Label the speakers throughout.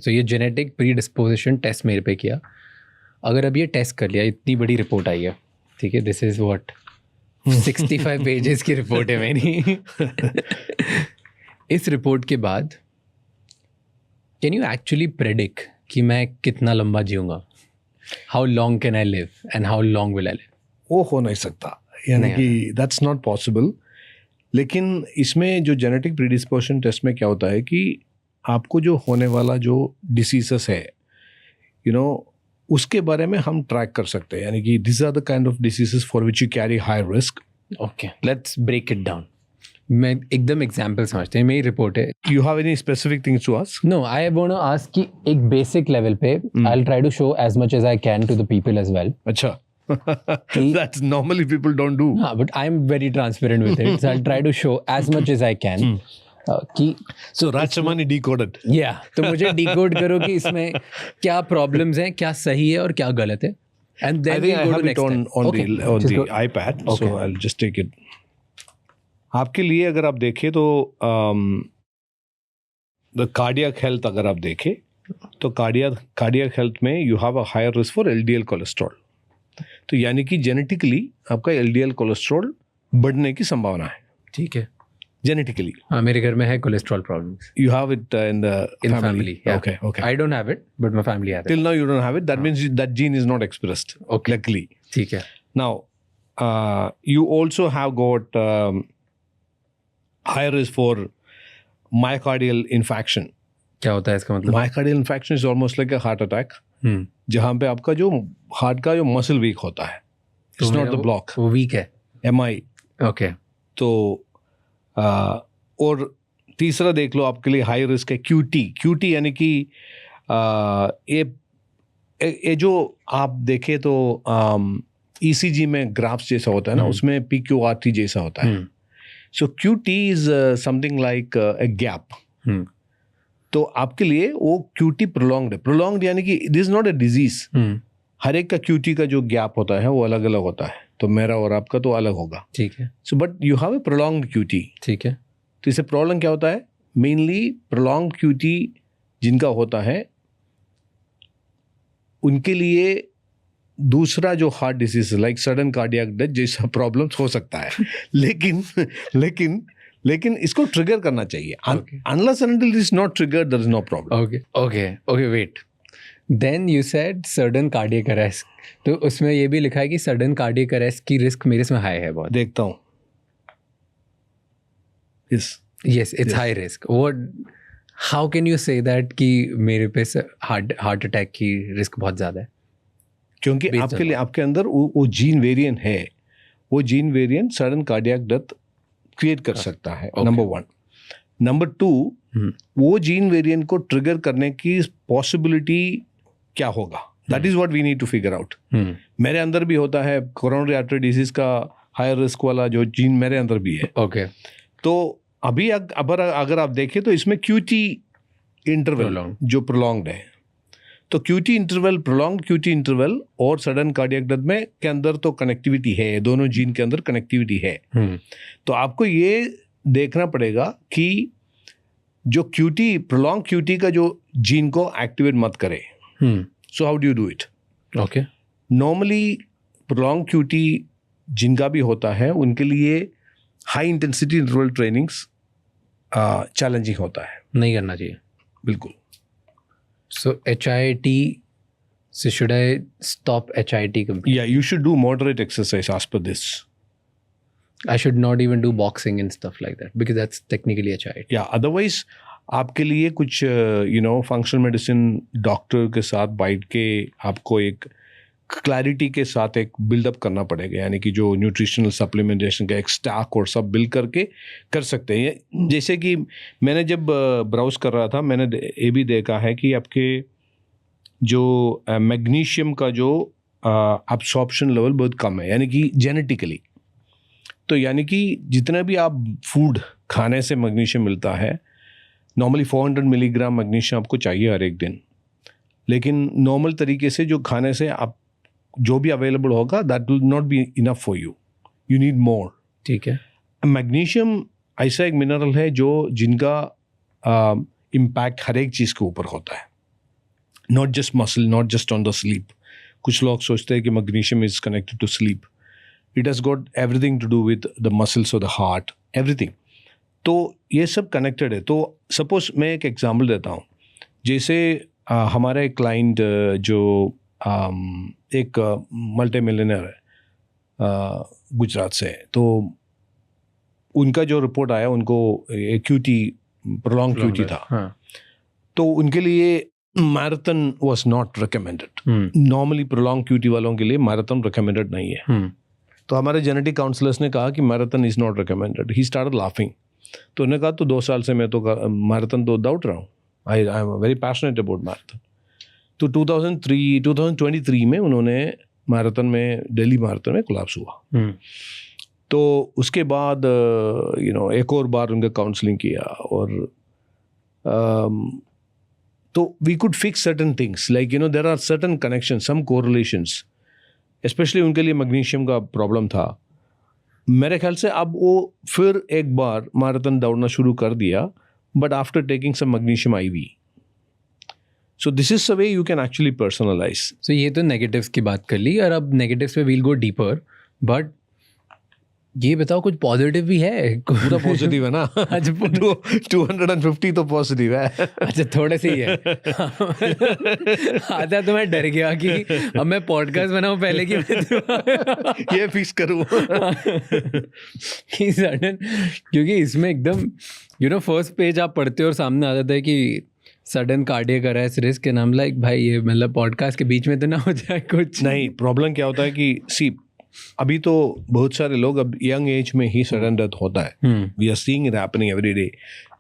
Speaker 1: तो ये genetic pre disposition test मेरे पे किया. अगर अब ये टेस्ट कर लिया, इतनी बड़ी रिपोर्ट आई है, ठीक है, दिस इज व्हाट 65 पेजेस की रिपोर्ट है मेरी. इस रिपोर्ट के बाद कैन यू एक्चुअली प्रेडिक्ट कि मैं कितना लंबा जीऊँगा? How long can I live and how long will I live?
Speaker 2: वो हो नहीं सकता, यानी कि दैट्स नॉट पॉसिबल. लेकिन इसमें जो जेनेटिक प्रीडिस्पोजिशन टेस्ट में क्या होता है कि आपको जो होने वाला जो डिसीजेस है, उसके बारे में हम ट्रैक कर सकते हैं. यानी कि this are the kind of diseases for which you carry high risk.
Speaker 1: Okay, let's break it down. मैं एकदम एग्जाम्पल समझते हैं, मेरी रिपोर्ट है.
Speaker 2: You have any specific things to ask?
Speaker 1: No, I want to ask कि एक basic level पे I will try to show as much as I can to the people as well.
Speaker 2: अच्छा. That's normally people don't do.
Speaker 1: But I'm very transparent with it. So I'll try to show as much as I can. कि
Speaker 2: So Raj Shamani decoded.
Speaker 1: Yeah, तो मुझे decode करो कि इसमें क्या problems हैं, क्या सही है और क्या गलत है. And then
Speaker 2: I think I have it on the iPad.
Speaker 1: Okay.
Speaker 2: So I'll just take it. आपके लिए अगर आप देखें तो the cardiac health अगर आप देखें तो cardiac health में you have a higher risk for LDL cholesterol. तो यानी कि जेनेटिकली आपका LDL कोलेस्ट्रॉल बढ़ने की संभावना है.
Speaker 1: ठीक है,
Speaker 2: जेनेटिकली.
Speaker 1: हाँ, मेरे घर में है cholesterol problems.
Speaker 2: You have it in the
Speaker 1: family. Yeah.
Speaker 2: Okay.
Speaker 1: I don't have it, but my family has it.
Speaker 2: Till now you don't have it. That means that gene is not expressed.
Speaker 1: Okay.
Speaker 2: Luckily.
Speaker 1: ठीक है.
Speaker 2: Now, you also have got high risk for myocardial infarction.
Speaker 1: क्या होता है इसका मतलब?
Speaker 2: Myocardial infarction is almost like a heart attack. जहाँ पे आपका जो हार्ट का जो मसल वीक होता है. इट्स नॉट द ब्लॉक,
Speaker 1: वो वीक है.
Speaker 2: MI.
Speaker 1: ओके. तो
Speaker 2: और तीसरा देख लो आपके लिए हाई रिस्क है QT यानी कि ये जो आप देखें तो ECG में ग्राफ्स जैसा होता है ना, उसमें PQRT जैसा होता है. So QT is something like a gap. तो आपके लिए वो QT प्रोलॉन्ग्ड यानी कि this is not a disease. हर एक का QT का जो गैप होता है वो अलग अलग होता है. तो मेरा और आपका तो अलग होगा.
Speaker 1: ठीक है.
Speaker 2: So but you have a prolonged QT.
Speaker 1: ठीक है.
Speaker 2: तो इससे प्रॉब्लम क्या होता है? मेनली प्रोलॉन्ग्ड QT जिनका होता है उनके लिए दूसरा जो heart disease like sudden cardiac death जैसा प्रॉब्लम्स हो सकता है. लेकिन इसको ट्रिगर करना चाहिए. Unless and until it is not triggered, there is no problem.
Speaker 1: Okay, wait. Then you said sudden cardiac arrest. तो उसमें ये भी लिखा है कि sudden cardiac arrest की रिस्क मेरे इसमें हाई है बहुत.
Speaker 2: देखता हूँ.
Speaker 1: Yes, it's high risk. How can you say that कि मेरे पे हार्ट अटैक की रिस्क बहुत ज़्यादा है?
Speaker 2: क्योंकि आपके लिए आपके अंदर वो जीन वेरिएंट है. वो gene variant sudden cardiac death create कर सकता है. नंबर 1. नंबर 2, वो जीन वेरिएंट को ट्रिगर करने की पॉसिबिलिटी क्या होगा? That is what we need to figure out. मेरे अंदर भी होता है कोरोनरी आर्टरी डिजीज का हायर रिस्क वाला जो जीन मेरे अंदर भी है.
Speaker 1: ओके.
Speaker 2: तो अभी अगर आप देखें तो इसमें QT इंटरवल जो प्रोलॉन्ग्ड है, तो QT interval, prolonged QT interval और सडन कार्डियक डेथ में के अंदर तो कनेक्टिविटी है. दोनों जीन के अंदर कनेक्टिविटी है. तो आपको ये देखना पड़ेगा कि जो QT प्रोलॉन्ग QT का जो जीन को एक्टिवेट मत करे. So how do you do it?
Speaker 1: Okay.
Speaker 2: Normally prolong QT जिनका भी होता है उनके लिए high intensity interval trainings challenging होता है.
Speaker 1: नहीं करना चाहिए.
Speaker 2: बिल्कुल.
Speaker 1: So HIIT, so should I stop HIIT completely?
Speaker 2: Yeah, you should do moderate exercise as per this.
Speaker 1: I should not even do boxing and stuff like that because that's technically HIIT.
Speaker 2: Yeah, otherwise आपके लिए कुछ functional medicine doctor के साथ बैठ के आपको एक clarity के साथ एक बिल्डअप करना पड़ेगा. यानी कि जो न्यूट्रिशनल सप्लीमेंटेशन का एक स्टॉक और सब बिल्ड करके कर सकते हैं. जैसे कि मैंने जब ब्राउज कर रहा था मैंने ये भी देखा है कि आपके जो मैग्नीशियम का जो अब्सॉर्प्शन लेवल बहुत कम है, यानी कि जेनेटिकली. तो यानी कि जितना भी आप फूड खाने से मैग्नीशियम मिलता है, नॉर्मली 400 मिलीग्राम मैग्नीशियम आपको चाहिए हर एक दिन. लेकिन नॉर्मल तरीके से जो खाने से आप जो भी अवेलेबल होगा that will not be enough for you. You need more.
Speaker 1: ठीक है.
Speaker 2: मैग्नीशियम ऐसा एक मिनरल है जो जिनका इम्पैक्ट हर एक चीज़ के ऊपर होता है. Not just muscle, not just on the sleep. कुछ लोग सोचते हैं कि magnesium is connected to sleep. It has got everything to do with the muscles of the heart, everything. तो ये सब कनेक्टेड है. तो सपोज मैं एक एग्जांपल देता हूँ. जैसे हमारा एक क्लाइंट जो एक मल्टी मिलियनर है गुजरात से, तो उनका जो रिपोर्ट आया, उनको क्यूटी, प्रोलॉन्ग क्यूटी था.
Speaker 1: हाँ.
Speaker 2: तो उनके लिए marathon was not recommended. Normally prolong QT वालों के लिए मैराथन रिकमेंडेड नहीं है. तो हमारे जेनेटिक काउंसलर्स ने कहा कि marathon is not recommended. He started laughing. तो उन्होंने कहा तो 2 साल से मैं तो मैराथन तो दौड़ रहा हूँ. I am very passionate about marathon. तो 2023 में उन्होंने मैराथन में, दिल्ली मैराथन में कोलैप्स हुआ. तो उसके बाद एक और बार उनका काउंसलिंग किया, और तो we could fix certain things, like there are certain connection, some correlations. Specially उनके लिए मैग्नीशियम का प्रॉब्लम था. मेरे ख्याल से अब वो फिर एक बार मैराथन दौड़ना शुरू कर दिया, but after taking some magnesium IV. So this is the way you can actually personalise.
Speaker 1: So ये तो नेगेटिव्स की बात कर ली, और अब नेगेटिव्स पे वील गो डीपर. बट ये बताओ कुछ पॉजिटिव भी है?
Speaker 2: पूरा पॉजिटिव है ना.
Speaker 1: अच्छा,
Speaker 2: 250 तो पॉजिटिव है.
Speaker 1: अच्छा, थोड़े से ही है. आधा तो मैं डर गया कि अब मैं पॉडकास्ट बनाऊं पहले कि
Speaker 2: ये फिक्स करूं.
Speaker 1: कि सडन, क्योंकि इसमें एकदम फर्स्ट पेज आप पढ़ते हो और सामने आ जाता है कि sudden cardiac arrest risk, and I am like भाई ये मतलब पॉडकास्ट के बीच में तो ना हो जाए कुछ.
Speaker 2: नहीं, प्रॉब्लम क्या होता है कि अभी तो बहुत सारे लोग अब यंग एज में ही सडन डेथ होता है. We are seeing it happening every day.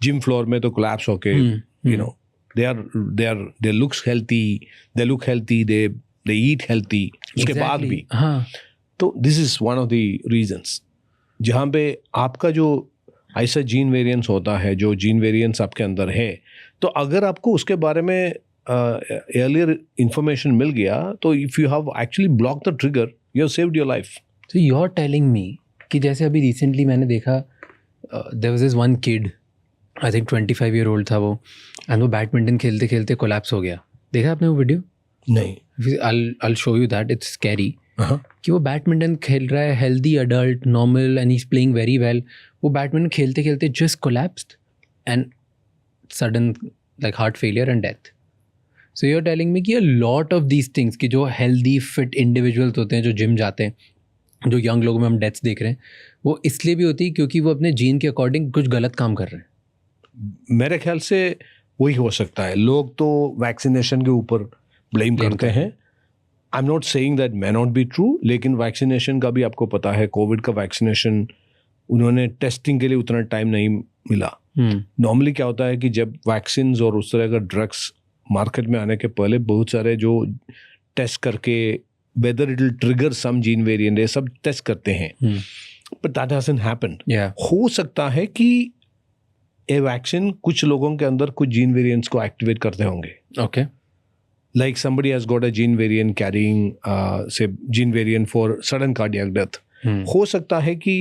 Speaker 2: Gym floor में तो कोलैप्स होके they looks healthy, they look healthy, they eat healthy. उसके बाद भी.
Speaker 1: हाँ.
Speaker 2: तो this is one of the reasons जहाँ पे आपका जो ऐसा जीन वेरिएंस होता है, जो जीन वेरिएंस आपके अंदर है, तो अगर आपको उसके बारे में earlier information मिल गया, तो if you have actually blocked the trigger, you have saved your life.
Speaker 1: So you're telling me कि जैसे अभी recently मैंने देखा there was this one kid, I think 25 year old था वो, and वो बैडमिंटन खेलते खेलते कोलैप्स हो गया. देखा आपने वो वीडियो?
Speaker 2: नहीं.
Speaker 1: I'll show you that. It's scary. कि वो बैडमिंटन खेल रहा है, healthy adult, normal, and he is playing very well. वो बैडमिंटन खेलते खेलते just collapsed and sudden like heart failure and death. So you are telling me कि a lot of these things कि जो हेल्दी फिट इंडिविजुअल्स होते हैं, जो gym जाते हैं, जो यंग लोगों में हम डेथ्स देख रहे हैं, वो इसलिए भी होती है क्योंकि वो अपने जीन के अकॉर्डिंग कुछ गलत काम कर रहे हैं.
Speaker 2: मेरे ख्याल से वही हो सकता है. लोग तो वैक्सीनेशन के ऊपर ब्लेम करते हैं. I am not saying that may not be true, लेकिन वैक्सीनेशन का भी आपको पता है, कोविड का वैक्सीनेशन उन्होंने टेस्टिंग के लिए उतना टाइम नहीं मिला. नॉर्मली क्या होता है कि जब वैक्सीन और उस तरह का ड्रग्स मार्केट में आने के पहले बहुत सारे जो टेस्ट करके whether it will trigger some gene variant, ये सब टेस्ट करते हैं. But that hasn't happened. हो सकता है कि ये वैक्सीन कुछ लोगों के अंदर कुछ जीन वेरिएंट्स को एक्टिवेट करते होंगे.
Speaker 1: Okay.
Speaker 2: Like somebody has got a gene variant carrying, say, gene variant for sudden cardiac death. हो सकता है कि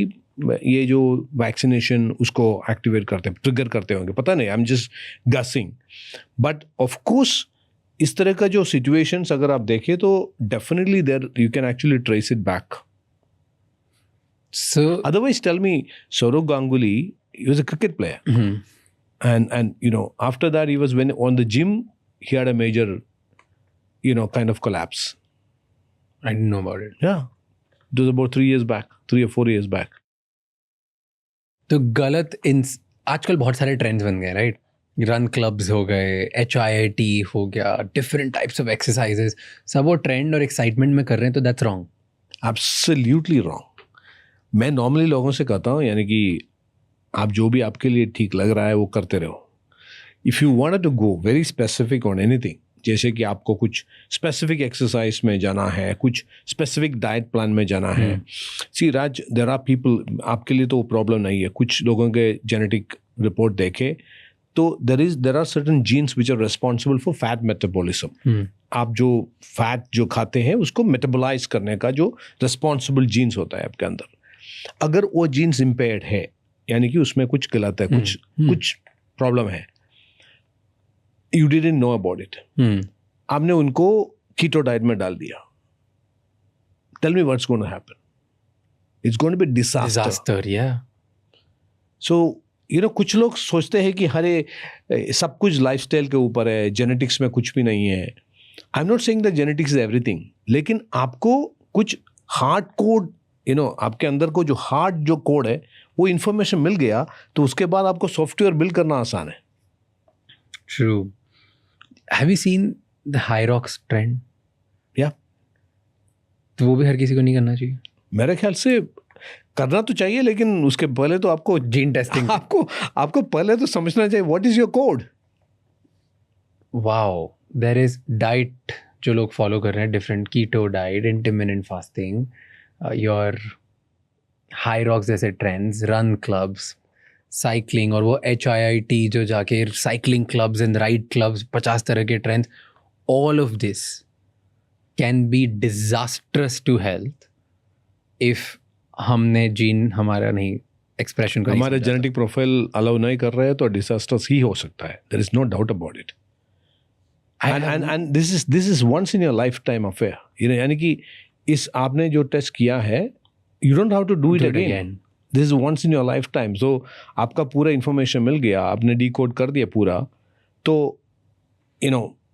Speaker 2: ये जो वैक्सीनेशन उसको एक्टिवेट करते, ट्रिगर करते होंगे, पता नहीं. I am just guessing. But of course इस तरह का जो सिचुएशंस अगर आप देखें तो definitely there you can actually trace it back.
Speaker 1: So
Speaker 2: otherwise, tell me, Sourav Ganguly, he was a cricket player, and after that he was on the gym, he had a major kind of collapse.
Speaker 1: I didn't know about it.
Speaker 2: Yeah. It was about 3 or 4 years back.
Speaker 1: तो गलत आजकल बहुत सारे trends बन गए, right? Run clubs हो गए, HIIT हो गया, डिफरेंट टाइप्स ऑफ एक्सरसाइजेस, सब वो ट्रेंड और एक्साइटमेंट में कर रहे हैं, तो दैट्स रॉन्ग.
Speaker 2: Absolutely wrong. मैं नॉर्मली लोगों से कहता हूँ, यानी कि आप जो भी आपके लिए ठीक लग रहा है वो करते रहो. If you want to go very specific on anything, जैसे कि आपको कुछ स्पेसिफिक एक्सरसाइज में जाना है, कुछ स्पेसिफिक डाइट प्लान में जाना है. सी राज, देयर आर पीपल, आपके लिए तो प्रॉब्लम नहीं है. कुछ लोगों के जेनेटिक रिपोर्ट देखे तो there are certain genes which are responsible for fat metabolism. आप जो फैट जो खाते हैं उसको मेटाबोलाइज करने का जो रिस्पॉन्सिबल जीन्स होता है आपके अंदर, अगर वो जीन्स इम्पेयर्ड है, यानी कि उसमें कुछ गलत है, कुछ प्रॉब्लम है, you didn't know about it, आपने उनको कीटो डाइट में डाल दिया, tell me what's going to happen? It's going to be disaster.
Speaker 1: yeah.
Speaker 2: So कुछ लोग सोचते हैं कि हरे सब कुछ लाइफस्टाइल के ऊपर है, जेनेटिक्स में कुछ भी नहीं है। I am not saying that genetics is everything, लेकिन आपको कुछ हार्ड कोड, आपके अंदर को जो हार्ड जो कोड है वो इन्फॉर्मेशन मिल गया, तो उसके बाद आपको सॉफ्टवेयर बिल्ड करना आसान है।
Speaker 1: True. Have you seen the Hyrox trend?
Speaker 2: या
Speaker 1: तो वो भी हर किसी को नहीं करना चाहिए।
Speaker 2: मेरे ख्याल से करना तो चाहिए, लेकिन उसके पहले तो आपको
Speaker 1: जीन टेस्टिंग।
Speaker 2: आपको पहले तो समझना चाहिए what is your code.
Speaker 1: Wow, there is diet जो लोग फॉलो कर रहे हैं, different keto diet, intermittent fasting, your Hyrox जैसे ट्रेंड्स, रन क्लब्स, साइकिलिंग, और वो HIIT जो जाके cycling clubs and ride clubs, 50 तरह के trends, all of this can be disastrous to health if हमने जीन हमारा नहीं एक्सप्रेशन को
Speaker 2: हमारे जेनेटिक प्रोफाइल अलाउ नहीं कर रहे हैं तो डिजास्टर्स ही हो सकता है। There is no doubt about it. And this is once in your lifetime affair. यानी कि इस आपने जो टेस्ट किया है, you don't have to do it again. This is once in your lifetime. So आपका पूरा information मिल गया, आपने डिकोड कर दिया पूरा, तो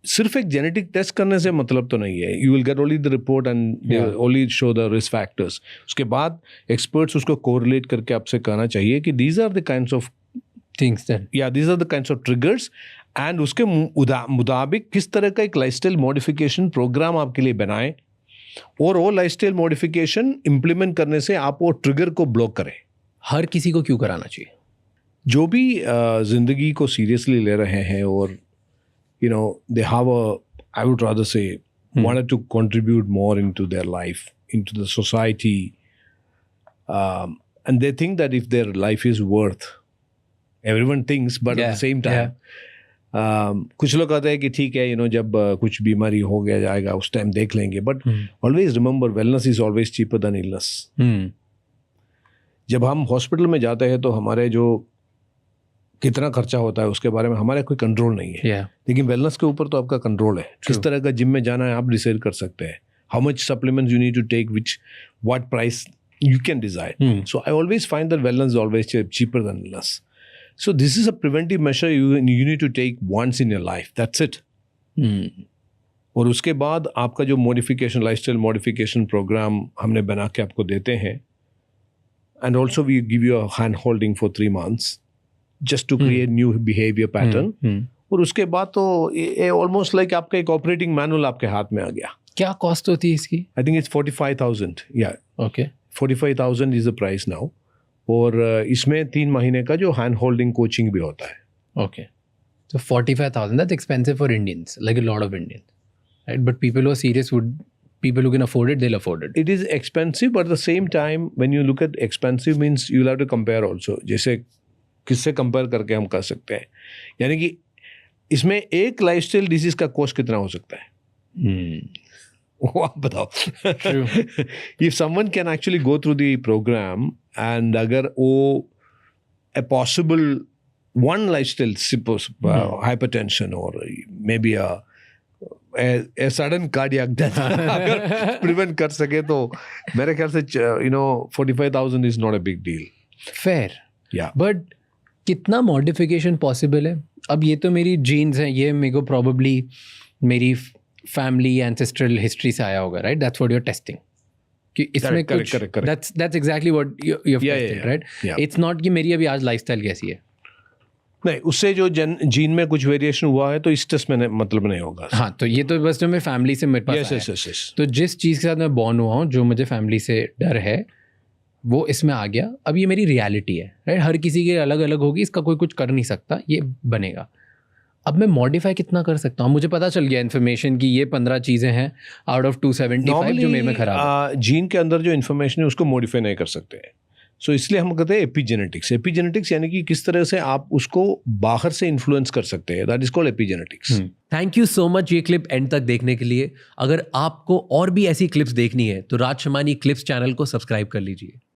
Speaker 2: सिर्फ एक जेनेटिक टेस्ट करने से मतलब तो नहीं है। You will get only the report and only show the risk factors. उसके बाद एक्सपर्ट्स उसको कोरिलेट करके आपसे कहना चाहिए कि these are the kinds of
Speaker 1: things that,
Speaker 2: या these are the kinds of triggers, and उसके मुताबिक किस तरह का एक लाइफस्टाइल मॉडिफिकेशन प्रोग्राम आपके लिए बनाएं, और वो लाइफस्टाइल मॉडिफिकेशन इम्प्लीमेंट करने से आप वो ट्रिगर को ब्लॉक करें।
Speaker 1: हर किसी को क्यों कराना चाहिए?
Speaker 2: जो भी जिंदगी को सीरियसली ले रहे हैं और they have I would rather say, wanted to contribute more into their life, into the society, and they think that if their life is worth, everyone thinks, but at the same time, कुछ लोग कहते हैं कि ठीक है, जब कुछ बीमारी हो गया जाएगा उस टाइम देख लेंगे, but always remember, wellness is always cheaper than illness. जब हम हॉस्पिटल में जाते हैं तो हमारे जो कितना खर्चा होता है उसके बारे में हमारा कोई कंट्रोल नहीं है, लेकिन वेलनेस के ऊपर तो आपका कंट्रोल है। किस तरह का जिम में जाना है आप डिसाइड कर सकते हैं। How much supplements you need to take, what price you can decide. So I always find that wellness is always cheaper than illness. So this is a preventive measure you need to take once in your life. That's it. और उसके बाद आपका जो modification, lifestyle modification programme हमने बना के आपको देते हैं, and also we give you a hand holding for 3 months just to create new behavior pattern. और उसके बाद तो ऑलमोस्ट लाइक आपका एक ऑपरेटिंग मैनुअल आपके हाथ में आ गया।
Speaker 1: क्या कॉस्ट होती है इसकी?
Speaker 2: I think it's 45,000. या
Speaker 1: okay,
Speaker 2: 45,000 is the price now. और इसमें 3 महीने का जो हैंड होल्डिंग कोचिंग भी होता है।
Speaker 1: Okay, so 45,000, that's expensive for Indians, like a lot of Indians, right? But people who are serious people who can afford it, they'll afford it.
Speaker 2: It is expensive, but at the same time, when you look at expensive means you'll have to compare also. जैसे किससे compare करके हम कर सकते हैं, यानी कि इसमें एक लाइफस्टाइल डिजीज का कॉस्ट कितना हो सकता है? वो आप बताओ। If someone can actually go through the program and अगर वो a possible one lifestyle, suppose hypertension or maybe a sudden cardiac death अगर prevent कर सके तो मेरे ख्याल से 45,000 is not a big deal.
Speaker 1: Fair.
Speaker 2: Yeah.
Speaker 1: But कितना मॉडिफिकेशन पॉसिबल है? अब ये तो मेरी जीन्स हैं, ये मेरे को प्रॉबली मेरी फैमिली एंसेस्ट्रल हिस्ट्री से आया होगा, right? That's what you are testing, कि इसमें कुछ that's exactly what you have tested, right? It's not कि मेरी अभी आज लाइफस्टाइल कैसी है।
Speaker 2: नहीं, उससे जो जीन में कुछ वेरिएशन हुआ है तो इस टेस्ट में मतलब नहीं होगा।
Speaker 1: हाँ, तो ये तो बस जो मेरी फैमिली से मेरे पास
Speaker 2: yes.
Speaker 1: तो जिस चीज़ के साथ मैं बॉर्न हुआ हूँ, जो मुझे फैमिली से डर है, वो इसमें आ गया। अब ये मेरी रियलिटी है, राइट? हर किसी की अलग अलग होगी, इसका कोई कुछ कर नहीं सकता, ये बनेगा। अब मैं मॉडिफाई कितना कर सकता हूँ? मुझे पता चल गया इन्फॉर्मेशन की ये 15 चीज़ें हैं आउट ऑफ 275 जो मेरे में खराब है।
Speaker 2: जीन के अंदर जो इन्फॉर्मेशन है उसको मॉडिफाई नहीं कर सकते हैं। सो इसलिए हम कहते हैं एपिजेनेटिक्स। एपिजेनेटिक्स यानी कि किस तरह से आप उसको बाहर से इन्फ्लुएंस कर सकते हैं, that is called epigenetics.
Speaker 3: Thank you so much ये क्लिप एंड तक देखने के लिए। अगर आपको और भी ऐसी क्लिप्स देखनी है तो राज शमानी क्लिप्स चैनल को सब्सक्राइब कर लीजिए।